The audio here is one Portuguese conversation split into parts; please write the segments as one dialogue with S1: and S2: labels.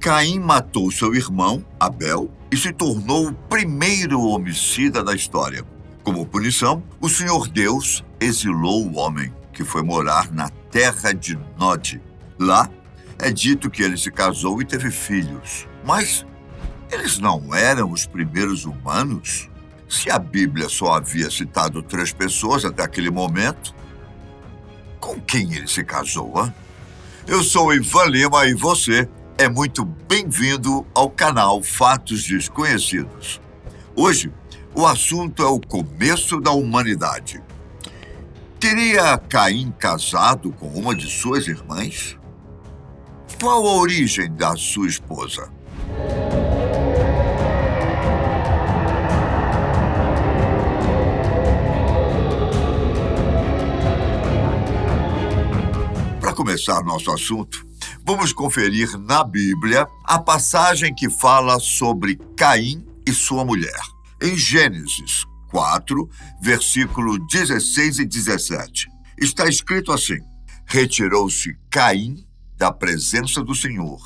S1: Caim matou seu irmão, Abel, e se tornou o primeiro homicida da história. Como punição, o Senhor Deus exilou o homem, que foi morar na terra de Nod. Lá, é dito que ele se casou e teve filhos. Mas eles não eram os primeiros humanos? Se a Bíblia só havia citado 3 pessoas até aquele momento, com quem ele se casou, hein? Eu sou Ivan Lima e você é muito bem-vindo ao canal Fatos Desconhecidos. Hoje, o assunto é o começo da humanidade. Teria Caim casado com uma de suas irmãs? Qual a origem da sua esposa? Para começar nosso assunto, vamos conferir na Bíblia a passagem que fala sobre Caim e sua mulher. Em Gênesis 4, versículo 16 e 17, está escrito assim: Retirou-se Caim da presença do Senhor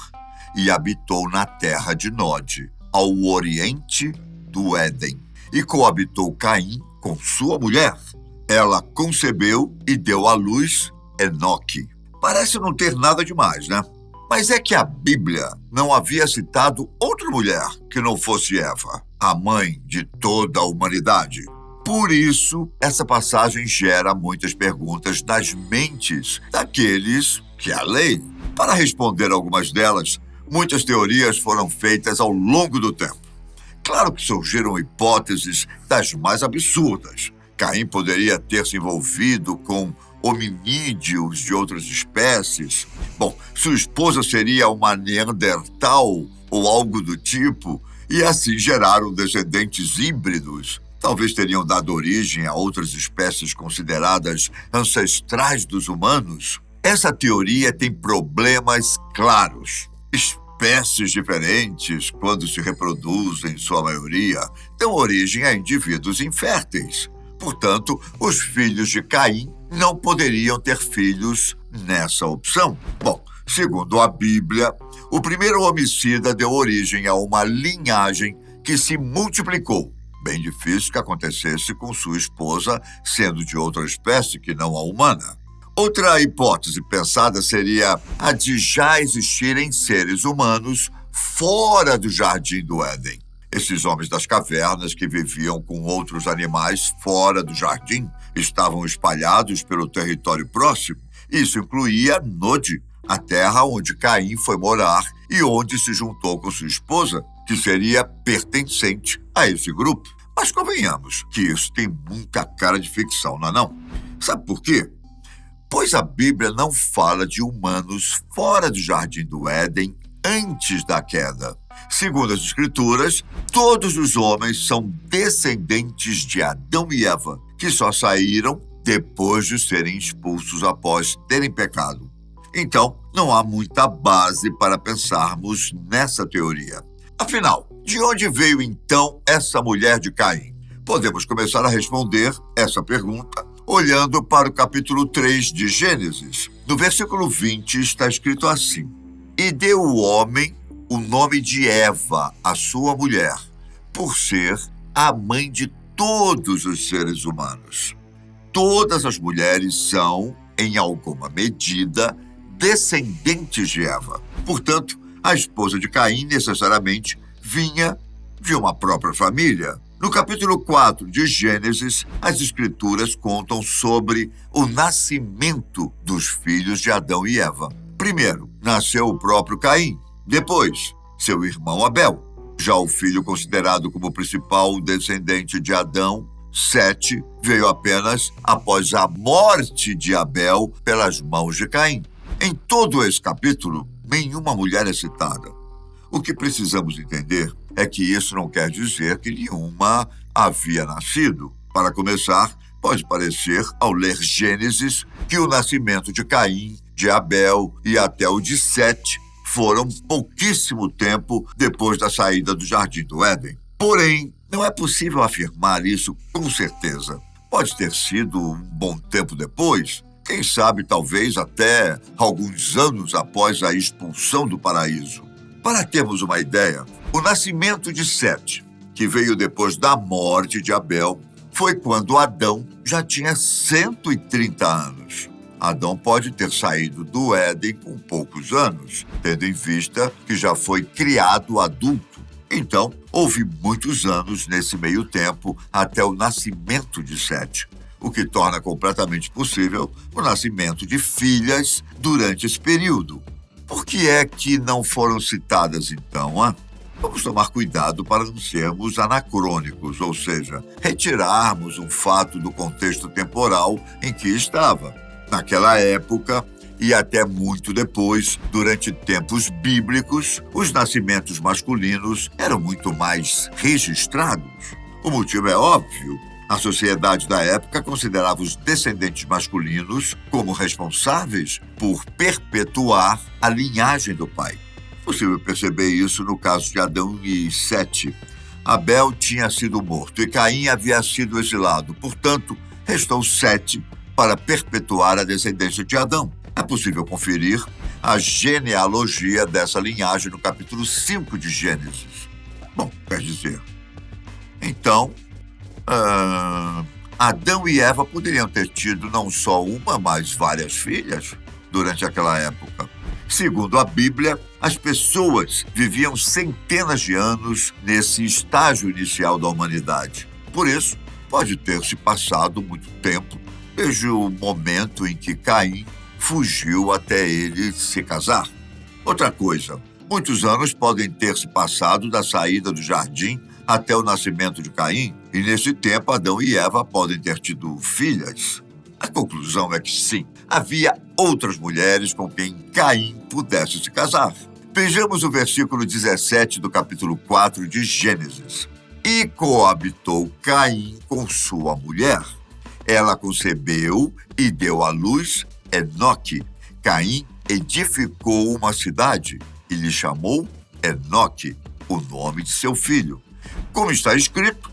S1: e habitou na terra de Nod, ao oriente do Éden. E coabitou Caim com sua mulher. Ela concebeu e deu à luz Enoque. Parece não ter nada demais, né? Mas é que a Bíblia não havia citado outra mulher que não fosse Eva, a mãe de toda a humanidade. Por isso, essa passagem gera muitas perguntas nas mentes daqueles que a leem. Para responder algumas delas, muitas teorias foram feitas ao longo do tempo. Claro que surgiram hipóteses das mais absurdas. Caim poderia ter se envolvido com hominídeos de outras espécies. Bom, sua esposa seria uma Neandertal ou algo do tipo, e assim geraram descendentes híbridos. Talvez teriam dado origem a outras espécies consideradas ancestrais dos humanos. Essa teoria tem problemas claros. Espécies diferentes, quando se reproduzem, em sua maioria, dão origem a indivíduos inférteis. Portanto, os filhos de Caim não poderiam ter filhos nessa opção. Bom, segundo a Bíblia, o primeiro homicida deu origem a uma linhagem que se multiplicou. Bem difícil que acontecesse com sua esposa sendo de outra espécie que não a humana. Outra hipótese pensada seria a de já existirem seres humanos fora do jardim do Éden. Esses homens das cavernas que viviam com outros animais fora do jardim estavam espalhados pelo território próximo. Isso incluía Nod, a terra onde Caim foi morar e onde se juntou com sua esposa, que seria pertencente a esse grupo. Mas convenhamos que isso tem muita cara de ficção, não é não? Sabe por quê? Pois a Bíblia não fala de humanos fora do jardim do Éden antes da queda. Segundo as Escrituras, todos os homens são descendentes de Adão e Eva, que só saíram depois de serem expulsos após terem pecado. Então, não há muita base para pensarmos nessa teoria. Afinal, de onde veio então essa mulher de Caim? Podemos começar a responder essa pergunta olhando para o capítulo 3 de Gênesis. No versículo 20 está escrito assim: E deu o homem o nome de Eva, a sua mulher, por ser a mãe de todos os seres humanos. Todas as mulheres são, em alguma medida, descendentes de Eva. Portanto, a esposa de Caim necessariamente vinha de uma própria família. No capítulo 4 de Gênesis, as Escrituras contam sobre o nascimento dos filhos de Adão e Eva. Primeiro, nasceu o próprio Caim. Depois, seu irmão Abel. Já o filho considerado como principal descendente de Adão, Sete, veio apenas após a morte de Abel pelas mãos de Caim. Em todo esse capítulo, nenhuma mulher é citada. O que precisamos entender é que isso não quer dizer que nenhuma havia nascido. Para começar, pode parecer, ao ler Gênesis, que o nascimento de Caim, de Abel e até o de Sete foram pouquíssimo tempo depois da saída do Jardim do Éden. Porém, não é possível afirmar isso com certeza. Pode ter sido um bom tempo depois, quem sabe talvez até alguns anos após a expulsão do paraíso. Para termos uma ideia, o nascimento de Sete, que veio depois da morte de Abel, foi quando Adão já tinha 130 anos. Adão pode ter saído do Éden com poucos anos, tendo em vista que já foi criado adulto. Então, houve muitos anos nesse meio tempo até o nascimento de Sete, o que torna completamente possível o nascimento de filhas durante esse período. Por que é que não foram citadas então, hein? Vamos tomar cuidado para não sermos anacrônicos, ou seja, retirarmos um fato do contexto temporal em que estava. Naquela época, e até muito depois, durante tempos bíblicos, os nascimentos masculinos eram muito mais registrados. O motivo é óbvio. A sociedade da época considerava os descendentes masculinos como responsáveis por perpetuar a linhagem do pai. É possível perceber isso no caso de Adão e Sete. Abel tinha sido morto e Caim havia sido exilado. Portanto, restou Sete para perpetuar a descendência de Adão. É possível conferir a genealogia dessa linhagem no capítulo 5 de Gênesis. Bom, quer dizer, então, Adão e Eva poderiam ter tido não só uma, mas várias filhas durante aquela época. Segundo a Bíblia, as pessoas viviam centenas de anos nesse estágio inicial da humanidade. Por isso, pode ter se passado muito tempo desde o momento em que Caim fugiu até ele se casar. Outra coisa, muitos anos podem ter se passado da saída do jardim até o nascimento de Caim, e nesse tempo Adão e Eva podem ter tido filhas. A conclusão é que sim, havia outras mulheres com quem Caim pudesse se casar. Vejamos o versículo 17 do capítulo 4 de Gênesis. E coabitou Caim com sua mulher. Ela concebeu e deu à luz Enoque. Caim edificou uma cidade e lhe chamou Enoque, o nome de seu filho. Como está escrito,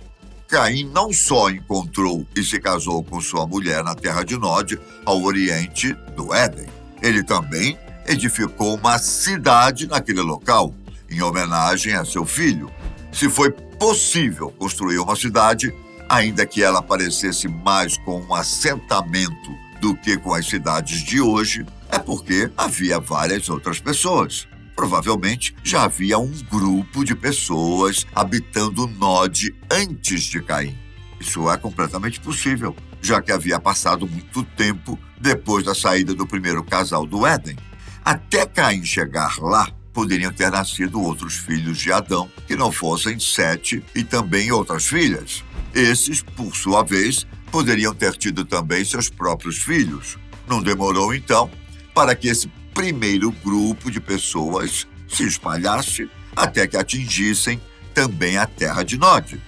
S1: Caim não só encontrou e se casou com sua mulher na terra de Nod, ao oriente do Éden. Ele também edificou uma cidade naquele local, em homenagem a seu filho. Se foi possível construir uma cidade, ainda que ela parecesse mais com um assentamento do que com as cidades de hoje, é porque havia várias outras pessoas. Provavelmente já havia um grupo de pessoas habitando Nod antes de Caim. Isso é completamente possível, já que havia passado muito tempo depois da saída do primeiro casal do Éden. Até Caim chegar lá, poderiam ter nascido outros filhos de Adão, que não fossem Sete e também outras filhas. Esses, por sua vez, poderiam ter tido também seus próprios filhos. Não demorou, então, para que esse primeiro grupo de pessoas se espalhasse até que atingissem também a terra de Nod.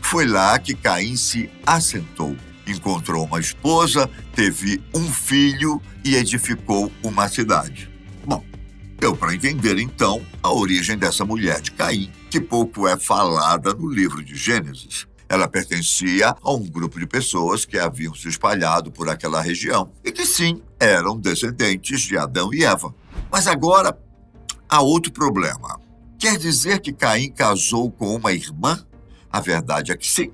S1: Foi lá que Caim se assentou, encontrou uma esposa, teve um filho e edificou uma cidade. Bom, deu para entender então a origem dessa mulher de Caim, que pouco é falada no livro de Gênesis. Ela pertencia a um grupo de pessoas que haviam se espalhado por aquela região e que, sim, eram descendentes de Adão e Eva. Mas agora há outro problema. Quer dizer que Caim casou com uma irmã? A verdade é que sim.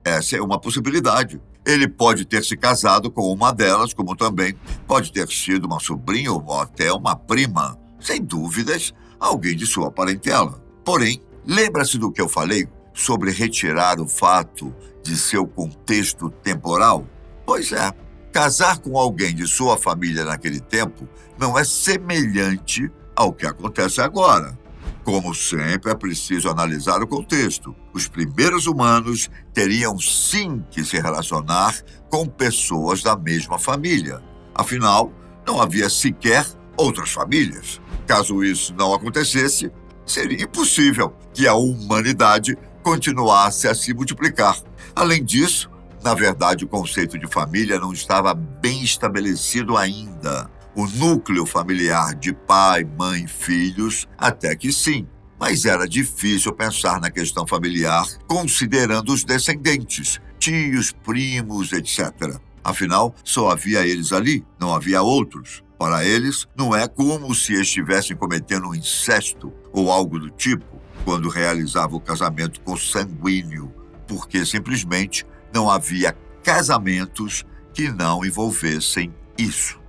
S1: Essa é uma possibilidade. Ele pode ter se casado com uma delas, como também pode ter sido uma sobrinha ou até uma prima. Sem dúvidas, alguém de sua parentela. Porém, lembra-se do que eu falei sobre retirar o fato de seu contexto temporal? Pois é, casar com alguém de sua família naquele tempo não é semelhante ao que acontece agora. Como sempre, é preciso analisar o contexto. Os primeiros humanos teriam sim que se relacionar com pessoas da mesma família. Afinal, não havia sequer outras famílias. Caso isso não acontecesse, seria impossível que a humanidade continuasse a se multiplicar. Além disso, na verdade, o conceito de família não estava bem estabelecido ainda. O núcleo familiar de pai, mãe, filhos, até que sim. Mas era difícil pensar na questão familiar considerando os descendentes, tios, primos, etc. Afinal, só havia eles ali, não havia outros. Para eles, não é como se estivessem cometendo um incesto ou algo do tipo quando realizavam o casamento consanguíneo, porque simplesmente não havia casamentos que não envolvessem isso.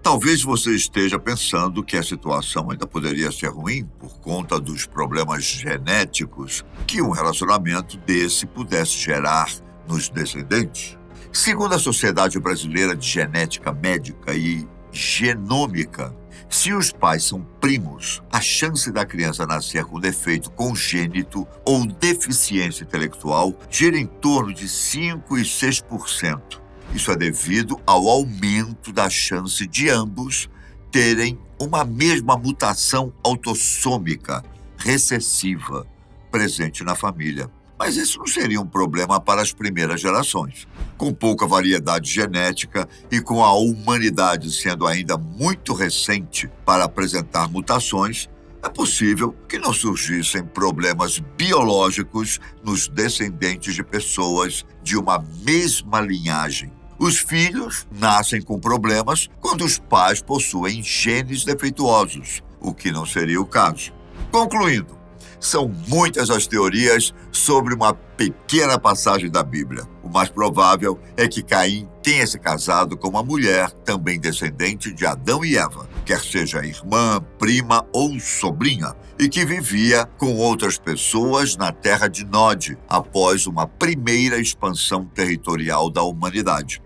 S1: Talvez você esteja pensando que a situação ainda poderia ser ruim por conta dos problemas genéticos que um relacionamento desse pudesse gerar nos descendentes. Segundo a Sociedade Brasileira de Genética Médica e Genômica, se os pais são primos, a chance da criança nascer com defeito congênito ou deficiência intelectual gira em torno de 5 e 6%. Isso é devido ao aumento da chance de ambos terem uma mesma mutação autossômica recessiva presente na família. Mas isso não seria um problema para as primeiras gerações. Com pouca variedade genética e com a humanidade sendo ainda muito recente para apresentar mutações, é possível que não surgissem problemas biológicos nos descendentes de pessoas de uma mesma linhagem. Os filhos nascem com problemas quando os pais possuem genes defeituosos, o que não seria o caso. Concluindo, são muitas as teorias sobre uma pequena passagem da Bíblia. O mais provável é que Caim tenha se casado com uma mulher também descendente de Adão e Eva, quer seja irmã, prima ou sobrinha, e que vivia com outras pessoas na terra de Nod após uma primeira expansão territorial da humanidade.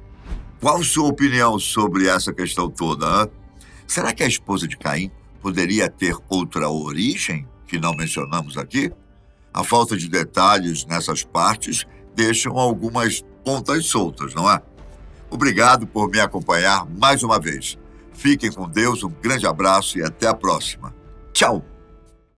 S1: Qual sua opinião sobre essa questão toda? Hein? Será que a esposa de Caim poderia ter outra origem que não mencionamos aqui? A falta de detalhes nessas partes deixam algumas pontas soltas, não é? Obrigado por me acompanhar mais uma vez. Fiquem com Deus, um grande abraço e até a próxima. Tchau!